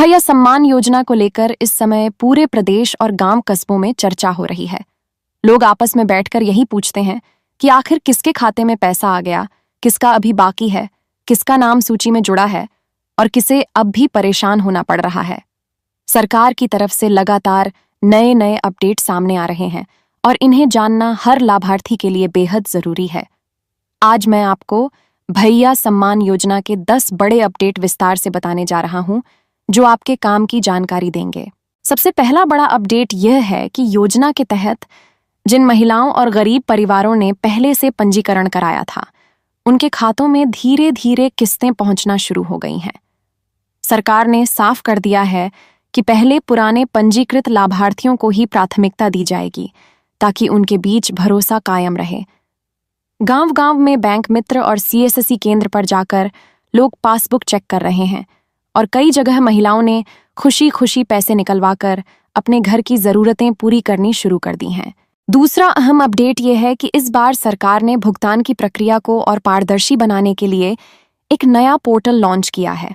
भैया सम्मान योजना को लेकर इस समय पूरे प्रदेश और गांव कस्बों में चर्चा हो रही है। लोग आपस में बैठकर यही पूछते हैं कि आखिर किसके खाते में पैसा आ गया, किसका अभी बाकी है, किसका नाम सूची में जुड़ा है और किसे अब भी परेशान होना पड़ रहा है। सरकार की तरफ से लगातार नए नए अपडेट सामने आ रहे हैं और इन्हें जानना हर लाभार्थी के लिए बेहद जरूरी है। आज मैं आपको भैया सम्मान योजना के 10 बड़े अपडेट विस्तार से बताने जा रहा हूं, जो आपके काम की जानकारी देंगे। सबसे पहला बड़ा अपडेट यह है कि योजना के तहत जिन महिलाओं और गरीब परिवारों ने पहले से पंजीकरण कराया था, उनके खातों में धीरे धीरे किस्तें पहुंचना शुरू हो गई हैं। सरकार ने साफ कर दिया है कि पहले पुराने पंजीकृत लाभार्थियों को ही प्राथमिकता दी जाएगी, ताकि उनके बीच भरोसा कायम रहे। गांव-गांव में बैंक मित्र और सीएससी केंद्र पर जाकर लोग पासबुक चेक कर रहे हैं और कई जगह महिलाओं ने खुशी खुशी पैसे निकलवाकर अपने घर की जरूरतें पूरी करनी शुरू कर दी हैं। दूसरा अहम अपडेट यह है कि इस बार सरकार ने भुगतान की प्रक्रिया को और पारदर्शी बनाने के लिए एक नया पोर्टल लॉन्च किया है।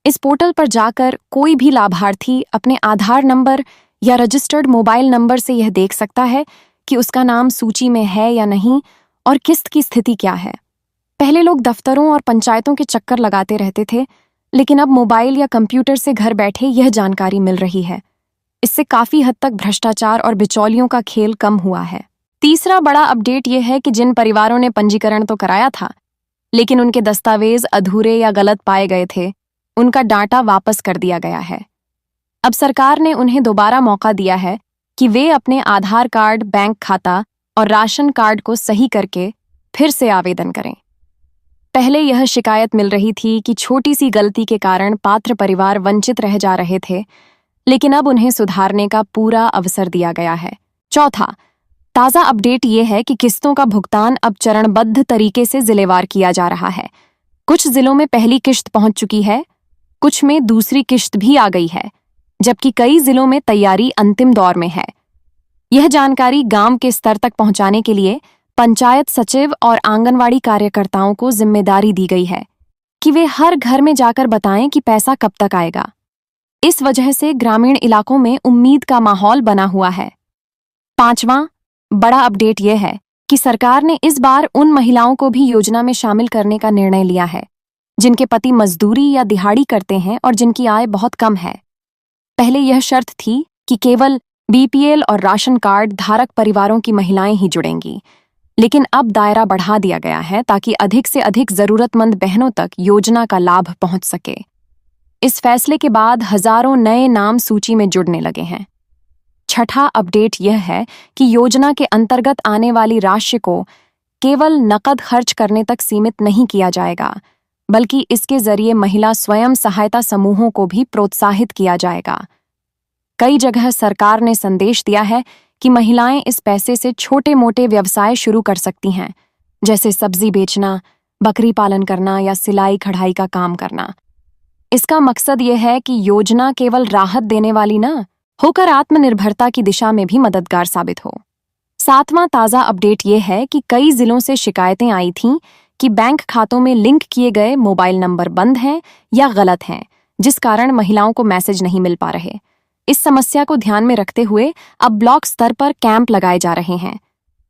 इस पोर्टल पर जाकर कोई भी लाभार्थी अपने आधार नंबर या रजिस्टर्ड मोबाइल नंबर से यह देख सकता है कि उसका नाम सूची में है या नहीं और किस्त की स्थिति क्या है। पहले लोग दफ्तरों और पंचायतों के चक्कर लगाते रहते थे, लेकिन अब मोबाइल या कंप्यूटर से घर बैठे यह जानकारी मिल रही है। इससे काफी हद तक भ्रष्टाचार और बिचौलियों का खेल कम हुआ है। तीसरा बड़ा अपडेट यह है कि जिन परिवारों ने पंजीकरण तो कराया था, लेकिन उनके दस्तावेज अधूरे या गलत पाए गए थे, उनका डाटा वापस कर दिया गया है। अब सरकार ने उन्हें दोबारा मौका दिया है कि वे अपने आधार कार्ड, बैंक खाता और राशन कार्ड को सही करके फिर से आवेदन करें। पहले यह शिकायत मिल रही थी कि छोटी सी गलती के कारण पात्र परिवार वंचित रह जा रहे थे, लेकिन अब उन्हें सुधारने का पूरा अवसर दिया गया है। चौथा ताज़ा अपडेट ये है कि किस्तों का भुगतान अब चरणबद्ध तरीके से जिलेवार किया जा रहा है। कुछ जिलों में पहली किश्त पहुंच चुकी है, कुछ में दूसरी किश्त भी आ गई है, जबकि कई जिलों में तैयारी अंतिम दौर में है। यह जानकारी गांव के स्तर तक पहुंचाने के लिए पंचायत सचिव और आंगनवाड़ी कार्यकर्ताओं को जिम्मेदारी दी गई है कि वे हर घर में जाकर बताएं कि पैसा कब तक आएगा। इस वजह से ग्रामीण इलाकों में उम्मीद का माहौल बना हुआ है। पांचवां बड़ा अपडेट यह है कि सरकार ने इस बार उन महिलाओं को भी योजना में शामिल करने का निर्णय लिया है, जिनके पति मजदूरी या दिहाड़ी करते हैं और जिनकी आय बहुत कम है। पहले यह शर्त थी कि केवल बीपीएल और राशन कार्ड धारक परिवारों की महिलाएं ही जुड़ेंगी, लेकिन अब दायरा बढ़ा दिया गया है ताकि अधिक से अधिक जरूरतमंद बहनों तक योजना का लाभ पहुंच सके। इस फैसले के बाद हजारों नए नाम सूची में जुड़ने लगे हैं। छठा अपडेट यह है कि योजना के अंतर्गत आने वाली राशि को केवल नकद खर्च करने तक सीमित नहीं किया जाएगा, बल्कि इसके जरिए महिला स्वयं सहायता समूहों को भी प्रोत्साहित किया जाएगा। कई जगह सरकार ने संदेश दिया है कि महिलाएं इस पैसे से छोटे मोटे व्यवसाय शुरू कर सकती हैं, जैसे सब्जी बेचना, बकरी पालन करना या सिलाई कढ़ाई का काम करना। इसका मकसद यह है कि योजना केवल राहत देने वाली न होकर आत्मनिर्भरता की दिशा में भी मददगार साबित हो। सातवां ताज़ा अपडेट यह है कि कई जिलों से शिकायतें आई थीं कि बैंक खातों में लिंक किए गए मोबाइल नंबर बंद हैं या गलत हैं, जिस कारण महिलाओं को मैसेज नहीं मिल पा रहे। इस समस्या को ध्यान में रखते हुए अब ब्लॉक स्तर पर कैंप लगाए जा रहे हैं,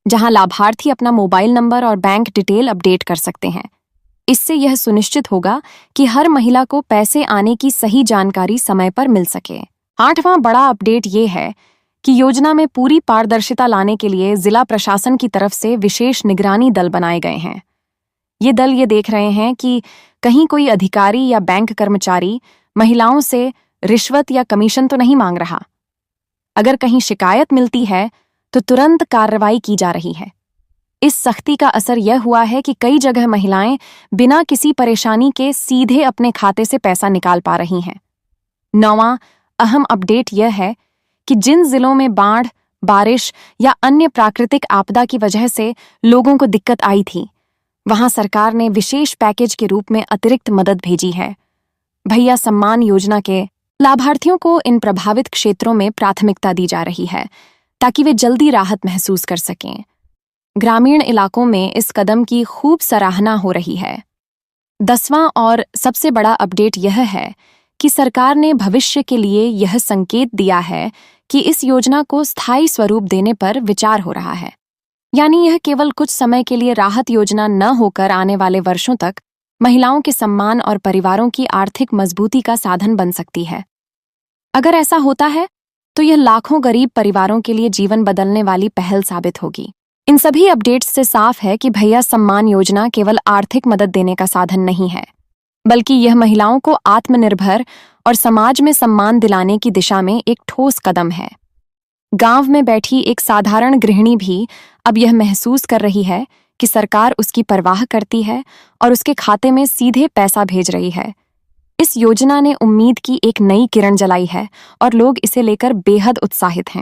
जहां लाभार्थी अपना मोबाइल नंबर और बैंक डिटेल अपडेट कर सकते हैं। इससे यह सुनिश्चित होगा कि हर महिला को पैसे आने की सही जानकारी समय पर मिल सके। आठवां बड़ा अपडेट ये है कि योजना में पूरी पारदर्शिता लाने के लिए जिला प्रशासन की तरफ से विशेष निगरानी दल बनाए गए हैं। ये दल ये देख रहे हैं कि कहीं कोई अधिकारी या बैंक कर्मचारी महिलाओं से रिश्वत या कमीशन तो नहीं मांग रहा। अगर कहीं शिकायत मिलती है तो तुरंत कार्रवाई की जा रही है। इस सख्ती का असर यह हुआ है कि कई जगह महिलाएं बिना किसी परेशानी के सीधे अपने खाते से पैसा निकाल पा रही हैं। नौवां अहम अपडेट यह है कि जिन जिलों में बाढ़, बारिश या अन्य प्राकृतिक आपदा की वजह से लोगों को दिक्कत आई थी, वहां सरकार ने विशेष पैकेज के रूप में अतिरिक्त मदद भेजी है। भैया सम्मान योजना के लाभार्थियों को इन प्रभावित क्षेत्रों में प्राथमिकता दी जा रही है, ताकि वे जल्दी राहत महसूस कर सकें। ग्रामीण इलाकों में इस कदम की खूब सराहना हो रही है। 10वां और सबसे बड़ा अपडेट यह है कि सरकार ने भविष्य के लिए यह संकेत दिया है कि इस योजना को स्थायी स्वरूप देने पर विचार हो रहा है। यानी यह केवल कुछ समय के लिए राहत योजना न होकर आने वाले वर्षों तक महिलाओं के सम्मान और परिवारों की आर्थिक मजबूती का साधन बन सकती है। अगर ऐसा होता है तो यह लाखों गरीब परिवारों के लिए जीवन बदलने वाली पहल साबित होगी। इन सभी अपडेट्स से साफ है कि भैया सम्मान योजना केवल आर्थिक मदद देने का साधन नहीं है, बल्कि यह महिलाओं को आत्मनिर्भर और समाज में सम्मान दिलाने की दिशा में एक ठोस कदम है। गांव में बैठी एक साधारण गृहिणी भी अब यह महसूस कर रही है कि सरकार उसकी परवाह करती है और उसके खाते में सीधे पैसा भेज रही है। इस योजना ने उम्मीद की एक नई किरण जलाई है और लोग इसे लेकर बेहद उत्साहित हैं।